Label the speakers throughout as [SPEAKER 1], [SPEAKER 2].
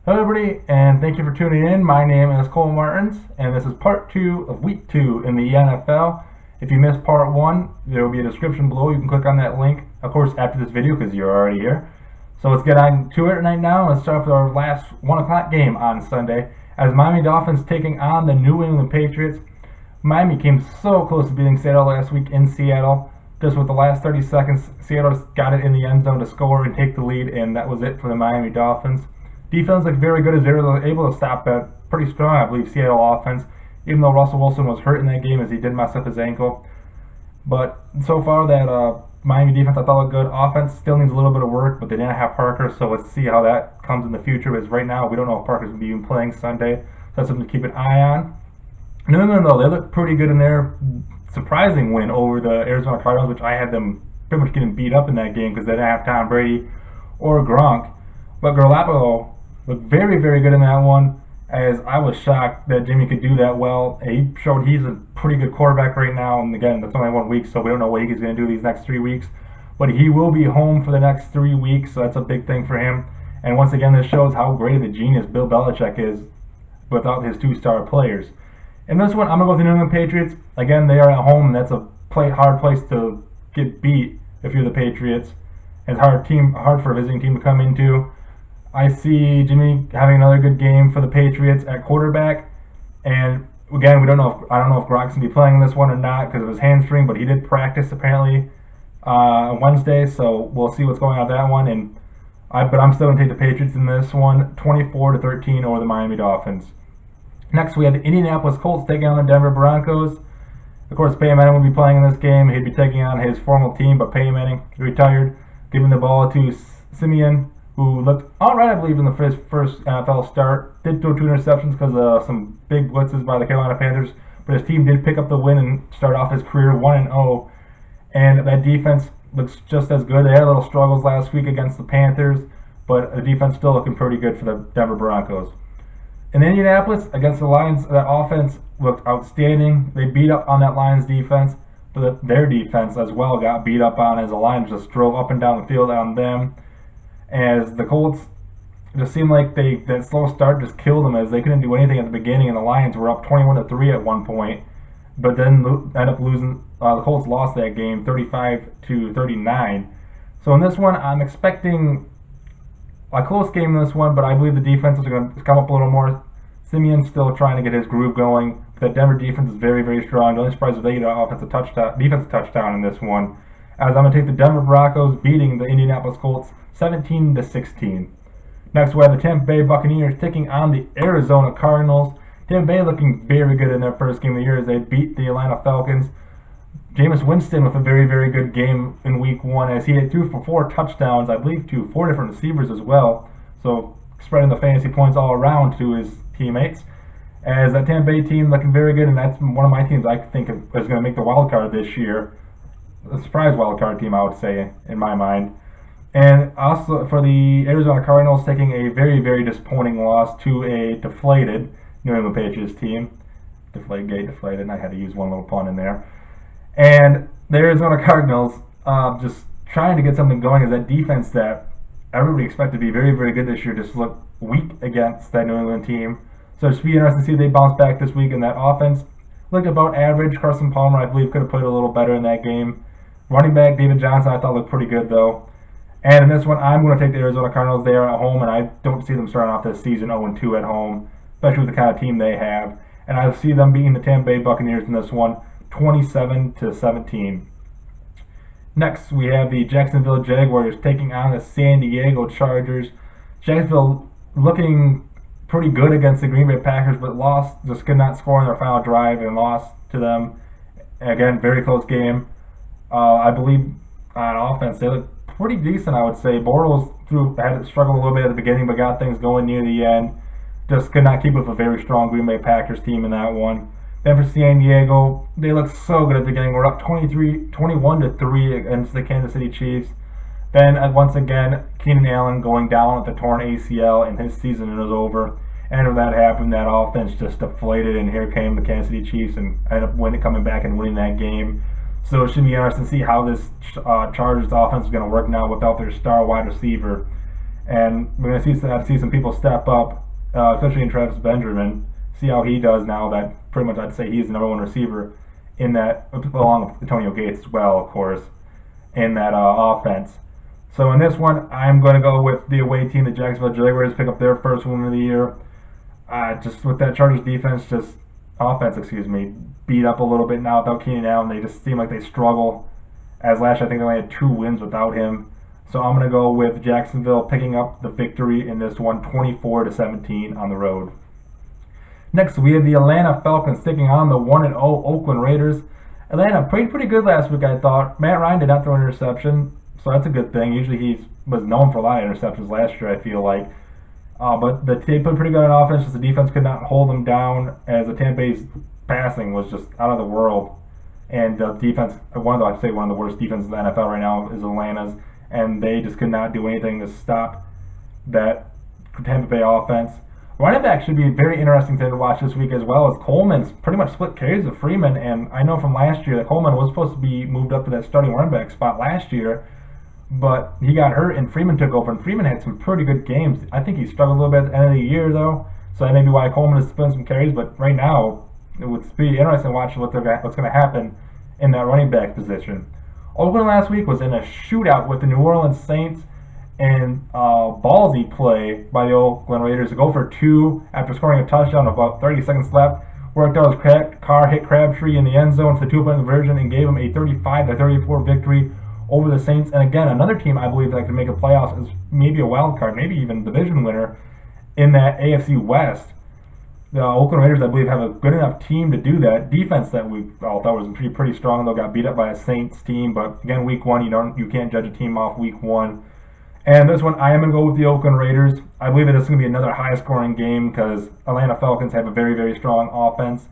[SPEAKER 1] Hello everybody, and thank you for tuning in. My name is Cole Martins, and this is part 2 of week 2 in the NFL. If you missed part 1, there will be a description below. You can click on that link, of course, after this video because you're already here. So let's get on to it right now. Let's start with our last 1 o'clock game on Sunday as Miami Dolphins taking on the New England Patriots. Miami came so close to beating Seattle last week in Seattle. Just with the last 30 seconds, Seattle just got it in the end zone to score and take the lead, and that was it for the Miami Dolphins. Defense looked very good as they were able to stop that pretty strong, I believe, Seattle offense, even though Russell Wilson was hurt in that game as he did mess up his ankle. But so far, that Miami defense I thought looked good. Offense still needs a little bit of work, but they didn't have Parker, so let's see how that comes in the future. Because right now, we don't know if Parker's going to be even playing Sunday, so that's something to keep an eye on. New England, though, they look pretty good in their surprising win over the Arizona Cardinals, which I had them pretty much getting beat up in that game because they didn't have Tom Brady or Gronk. But Garoppolo looked very, very good in that one, as I was shocked that Jimmy could do that well. He showed he's a pretty good quarterback right now, and again, that's only 1 week, so we don't know what he's going to do these next 3 weeks. But he will be home for the next 3 weeks, so that's a big thing for him. And once again, this shows how great of a genius Bill Belichick is without his two-star players. In this one, I'm going to go with the New England Patriots. Again, they are at home, and that's a hard place to get beat if you're the Patriots. It's hard for a visiting team to come into. I see Jimmy having another good game for the Patriots at quarterback, and again, I don't know if Gronk's gonna be playing in this one or not because of his hamstring, but he did practice apparently on Wednesday, so we'll see what's going on with that one. But I'm still gonna take the Patriots in this one, 24-13 over the Miami Dolphins. Next, we have the Indianapolis Colts taking on the Denver Broncos. Of course, Peyton Manning will be playing in this game. He'd be taking on his former team, but Peyton Manning retired, giving the ball to Simeon, who looked all right, I believe, in the first NFL start. Did throw 2 interceptions because of some big blitzes by the Carolina Panthers, but his team did pick up the win and start off his career 1-0. And that defense looks just as good. They had little struggles last week against the Panthers, but the defense still looking pretty good for the Denver Broncos. In Indianapolis, against the Lions, that offense looked outstanding. They beat up on that Lions defense, but their defense as well got beat up on as the Lions just drove up and down the field on them. As the Colts just seemed like that slow start just killed them, as they couldn't do anything at the beginning, and the Lions were up 21-3 at one point, but then ended up losing. The Colts lost that game 35-39. So in this one, I'm expecting a close game in this one, but I believe the defenses are going to come up a little more. Simeon's still trying to get his groove going. The Denver defense is very, very strong. The only surprise is they get an defensive touchdown in this one. As I'm going to take the Denver Broncos beating the Indianapolis Colts 17-16. Next, we have the Tampa Bay Buccaneers taking on the Arizona Cardinals. Tampa Bay looking very good in their first game of the year as they beat the Atlanta Falcons. Jameis Winston with a very, very good game in week 1 as he had 2 for 4 touchdowns, I believe, to 4 different receivers as well. So spreading the fantasy points all around to his teammates. As that Tampa Bay team looking very good, and that's one of my teams I think is going to make the wild card this year. A surprise wild card team, I would say, in my mind. And also for the Arizona Cardinals, taking a very, very disappointing loss to a deflated New England Patriots team. Deflated, and I had to use one little pun in there. And the Arizona Cardinals just trying to get something going as that defense that everybody expected to be very, very good this year just looked weak against that New England team. So it's be interesting to see if they bounce back this week, and that offense looked about average. Carson Palmer, I believe, could have played a little better in that game. Running back David Johnson, I thought looked pretty good though. And in this one, I'm going to take the Arizona Cardinals. They are at home, and I don't see them starting off this season 0-2 at home, especially with the kind of team they have. And I see them beating the Tampa Bay Buccaneers in this one, 27-17. Next, we have the Jacksonville Jaguars taking on the San Diego Chargers. Jacksonville looking pretty good against the Green Bay Packers, but just could not score on their final drive and lost to them. Again, very close game. I believe on offense, they look pretty decent, I would say. Bortles had to struggle a little bit at the beginning, but got things going near the end. Just could not keep with a very strong Green Bay Packers team in that one. Then for San Diego, they looked so good at the beginning. We're up 21-3 against the Kansas City Chiefs. Then once again, Keenan Allen going down with a torn ACL, and his season is over. And when that happened, that offense just deflated, and here came the Kansas City Chiefs and ended up coming back and winning that game. So it should be interesting to see how this Chargers offense is going to work now without their star wide receiver. And we're going to see some people step up, especially in Travis Benjamin. See how he does now that pretty much I'd say he's the number one receiver in that, along with Antonio Gates as well, of course, in that offense. So in this one, I'm going to go with the away team, the Jacksonville Jaguars, pick up their first win of the year. Just with that Chargers defense, beat up a little bit now without Keenan Allen. They just seem like they struggle. As last year, I think they only had 2 wins without him. So I'm going to go with Jacksonville picking up the victory in this one, 24-17 on the road. Next, we have the Atlanta Falcons taking on the 1-0 Oakland Raiders. Atlanta played pretty good last week, I thought. Matt Ryan did not throw an interception, so that's a good thing. Usually he was known for a lot of interceptions last year, I feel like. But they put pretty good on offense, just the defense could not hold them down, as the Tampa Bay's passing was just out of the world. And the defense, one of the worst defenses in the NFL right now is Atlanta's, and they just could not do anything to stop that Tampa Bay offense. Running back should be a very interesting thing to watch this week, as well as Coleman's pretty much split carries with Freeman, and I know from last year that Coleman was supposed to be moved up to that starting running back spot last year, but he got hurt and Freeman took over, and Freeman had some pretty good games. I think he struggled a little bit at the end of the year, though, so that may be why Coleman is splitting some carries, but right now it would be interesting to watch what's going to happen in that running back position. Oakland last week was in a shootout with the New Orleans Saints, and ballsy play by the Oakland Raiders to go for 2 after scoring a touchdown with about 30 seconds left. Worked out his Carr hit Crabtree in the end zone for the 2-point conversion and gave him a 35-34 victory over the Saints. And again, another team I believe that could make a playoffs is maybe a wild card, maybe even division winner in that AFC West. The Oakland Raiders, I believe, have a good enough team to do that. Defense that we all thought was pretty strong, though, got beat up by a Saints team. But again, week 1, you can't judge a team off week 1. And this one, I am going to go with the Oakland Raiders. I believe it is going to be another high-scoring game because Atlanta Falcons have a very, very strong offense.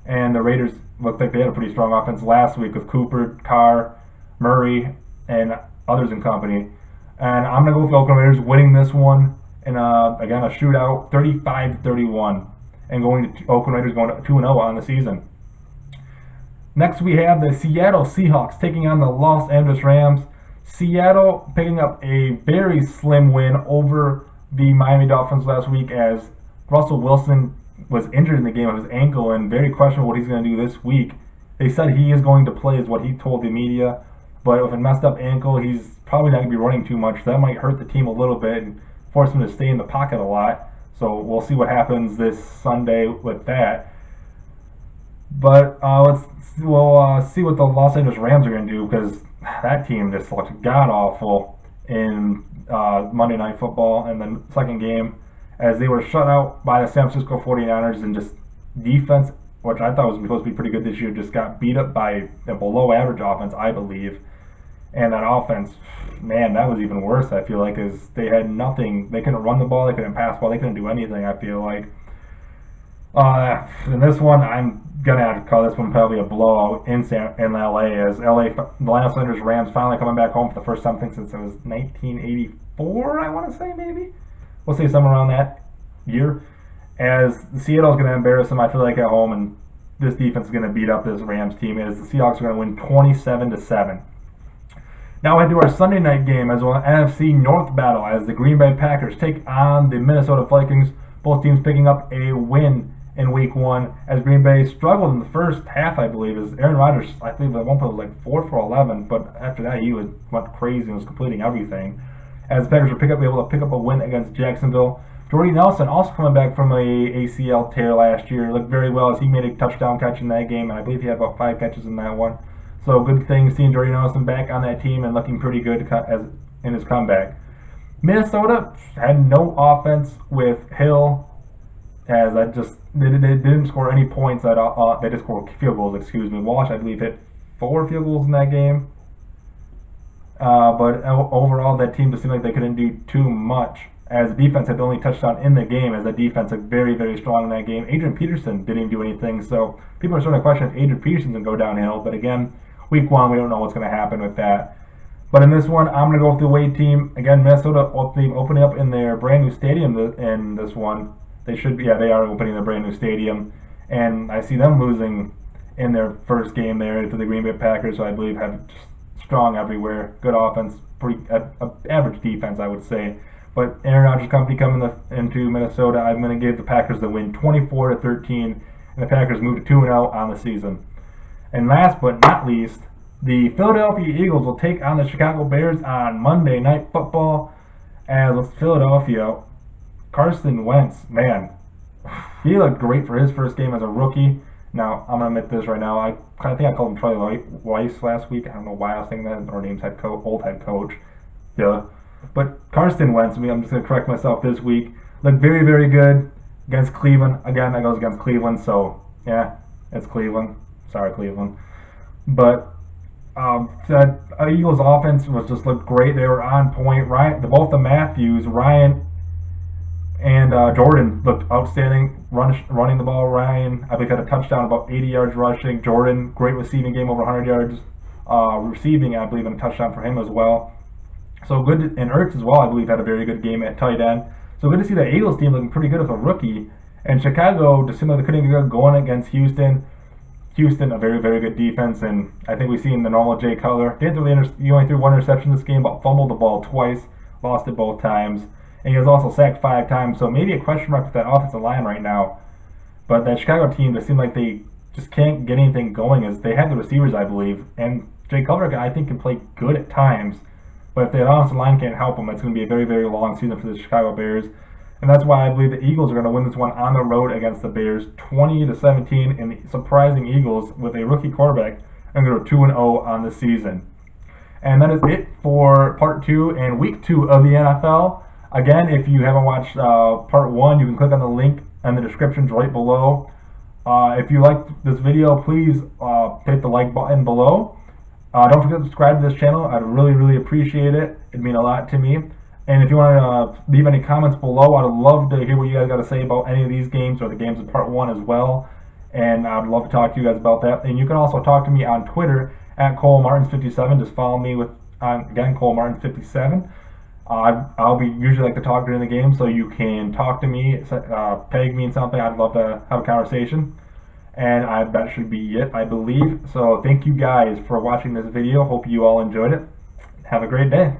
[SPEAKER 1] And the Raiders looked like they had a pretty strong offense last week with Cooper, Carr, Murray, and others in company. And I'm going to go with the Oakland Raiders winning this one. And again, a shootout, 35-31. And Oakland Raiders going to 2-0 on the season. Next, we have the Seattle Seahawks taking on the Los Angeles Rams. Seattle picking up a very slim win over the Miami Dolphins last week, as Russell Wilson was injured in the game of his ankle and very questionable what he's going to do this week. They said he is going to play, is what he told the media, but with a messed up ankle, he's probably not going to be running too much. That might hurt the team a little bit and force him to stay in the pocket a lot. So we'll see what happens this Sunday with that. But we'll see what the Los Angeles Rams are going to do, because that team just looked god-awful in Monday Night Football in the second game, as they were shut out by the San Francisco 49ers, and just defense, which I thought was supposed to be pretty good this year, just got beat up by a below-average offense, I believe. And that offense, man, that was even worse, I feel like, because they had nothing. They couldn't run the ball, they couldn't pass the ball, they couldn't do anything, I feel like. In this one, I'm going to have to call this one probably a blowout in LA, as the Los Angeles Rams finally coming back home for the first time, I think, since it was 1984, I want to say, maybe. We'll see, somewhere around that year. As Seattle's going to embarrass them, I feel like, at home, and this defense is going to beat up this Rams team, as the Seahawks are going to win 27-7. Now we head to our Sunday night game, as well, NFC North battle, as the Green Bay Packers take on the Minnesota Vikings. Both teams picking up a win in week 1, as Green Bay struggled in the first half, I believe, as Aaron Rodgers, I believe at one point was like 4 for 11, but after that he went crazy and was completing everything. As the Packers were able to pick up a win against Jacksonville. Jordy Nelson, also coming back from a ACL tear last year, looked very well, as he made a touchdown catch in that game, and I believe he had about 5 catches in that one. So good thing seeing Jordy Nelson back on that team and looking pretty good in his comeback. Minnesota had no offense with Hill, as they didn't score any points. They just scored field goals. Walsh, I believe, hit 4 field goals in that game. But overall, that team just seemed like they couldn't do too much, as the defense had the only touchdown in the game, as the defense looked very, very strong in that game. Adrian Peterson didn't even do anything, so people are starting to question if Adrian Peterson's going to go downhill. But again, week 1, we don't know what's going to happen with that. But in this one, I'm going to go with the away team. Again, Minnesota opening up in their brand new stadium in this one. They are opening their brand new stadium. And I see them losing in their first game there to the Green Bay Packers, who I believe have strong everywhere, good offense, pretty average defense, I would say. But Aaron Rodgers' company coming into Minnesota, I'm going to give the Packers the win 24-13, and the Packers move to 2-0 on the season. And last but not least, the Philadelphia Eagles will take on the Chicago Bears on Monday Night Football. As with Philadelphia, Carson Wentz, man, he looked great for his first game as a rookie. Now, I'm going to admit this right now. I think I called him Troy Weiss last week. I don't know why I was saying that. Our name's old head coach. Yeah. But Carson Wentz, I'm just going to correct myself this week. Looked very, very good against Cleveland. Again, that goes against Cleveland, so yeah, it's Cleveland. Sorry, Cleveland. But that Eagles offense was just looked great. They were on point. Both the Matthews, Ryan and Jordan looked outstanding running the ball. Ryan, I believe, had a touchdown, about 80 yards rushing. Jordan, great receiving game, over 100 yards receiving, I believe, and a touchdown for him as well. So good, and Ertz as well, I believe, had a very good game at tight end. So good to see the Eagles team looking pretty good with a rookie. And Chicago, just seemed like they couldn't get going against Houston. Houston, a very, very good defense, and I think we've seen the normal Jay Cutler. He only threw one interception this game, but fumbled the ball twice, lost it both times, and he was also sacked 5 times. So maybe a question mark with that offensive line right now. But that Chicago team, they seem like they just can't get anything going. As they have the receivers, I believe, and Jay Cutler, I think, can play good at times. But if the offensive line can't help them, it's going to be a very, very long season for the Chicago Bears. And that's why I believe the Eagles are going to win this one on the road against the Bears, 20-17. And the surprising Eagles, with a rookie quarterback, are going to go 2-0 on the season. And that is it for Part 2 and Week 2 of the NFL. Again, if you haven't watched Part 1, you can click on the link in the descriptions right below. If you liked this video, please hit the like button below. Don't forget to subscribe to this channel. I'd really, really appreciate it. It'd mean a lot to me. And if you want to leave any comments below, I'd love to hear what you guys got to say about any of these games or the games of Part 1 as well. And I'd love to talk to you guys about that. And you can also talk to me on Twitter at ColeMartins57. Just follow me with, again, ColeMartins57. I'll be usually like to talk during the game, so you can talk to me, tag me in something. I'd love to have a conversation. And that should be it, I believe. So thank you guys for watching this video. Hope you all enjoyed it. Have a great day.